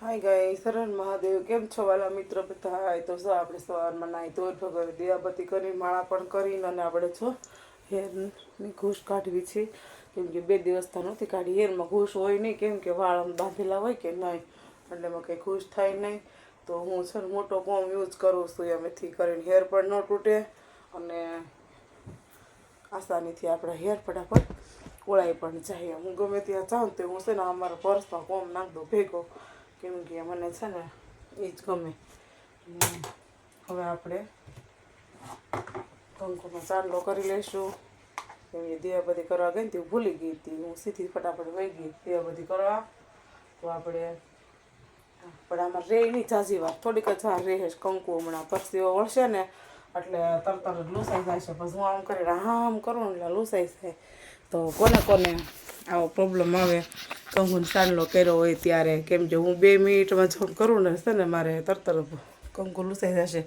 હાય ગાય શરણ મહાદેવ કેમ છો વાલા મિત્ર બધા હાય તો જો આપણે સવારમાં નાહી ધોઈ ભગર દિયાબત્તી કરી માળા પણ કરીને અને આપણે જો હેરની ઘૂસ કાઢવી છે કેમ કે 2 દિવસથી નથી કાઢી હેરમાં ઘૂસ હોય નહીં કેમ કે વાળ બાંધેલા હોય કે નહીં એટલે એમાં કંઈ ઘૂસ થાય નહીં તો હું છે મોટો કોમ યુઝ કરું છું એમાંથી કરીને હેર પણ ન તૂટે અને આસાનીથી આપણા હેર ફટાફટ ઓળાઈ પણ જાય હું ગમે ત્યાં જાઉં તો હું છે ને અમારા પર્સમાં કોમ નાખ દઉં ભેગો કેમ કે મને છે ને એ જ ગમે હવે આપણે કંકુનો ચાંદલો કરી લઈશું કેમ કે દિયાબત્તી કરવા ગઈ ને તે ભૂલી ગઈ હતી હું સીધી ફટાફટ વહી ગઈ દિયાબત્તી કરવા તો આપણે પણ આમાં રે નહીં ઝાઝી વાર થોડીક જ વાર રહે કંકુ હમણાં પરસીઓ વળશે ને એટલે તરત જ લૂસાઈ જાય છે પછી હું આમ કરીને આમ કરું ને એટલે લૂસાઈ જાય તો કોને કોને આવો પ્રોબ્લેમ આવે કંકુનો ચાંદલો કર્યો હોય ત્યારે કેમ કે હું 2 મિનિટમાં જો કરું ને છે ને મારે તરત કંકુ લૂસાઈ જશે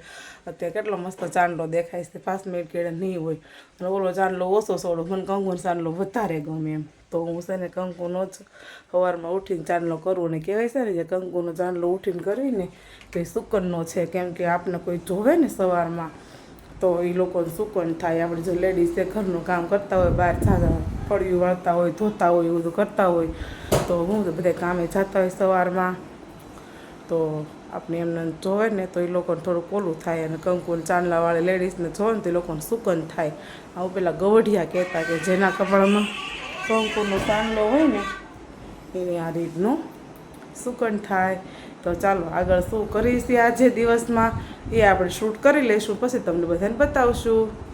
અત્યારે કેટલો મસ્ત ચાંદલો દેખાય છે 5 મિનિટ કેળે નહીં હોય અને ઓલો ચાંદલો ઓછો છોડો મને કંકુનો ચાંદલો વધારે ગમે એમ તો હું છે ને કંકુનો જ સવારમાં ઉઠીને ચાંદલો કરું ને કહેવાય છે ને જે કંકુનો ચાંદલો ઉઠીને કરીને તો એ સુકનનો છે કેમ કે આપણે કોઈ જોવે ને સવારમાં તો એ લોકોને સુકન થાય આપણે જો લેડીઝ છે ઘરનું કામ કરતા હોય બહાર ફળિયું વાળતા હોય ધોતા હોય એવું બધું કરતા હોય તો હું તો બધા કામે જતા હોય સવારમાં તો આપણે એમને જોવે ને તો એ લોકોને થોડુંક ઓલું થાય અને કંકુને ચાંદલાવાળી લેડીઝને જોવે ને તો એ લોકોને સુકન થાય આવું પેલા ગવઢિયા કહેતા કે જેના કપડામાં કંકુનો ચાંદલો હોય ને એની આ રીતનું સુકન થાય તો ચાલો આગળ શું કરીશ આજે દિવસમાં એ આપણે શૂટ કરી લઈશું પછી તમને બધાને બતાવશું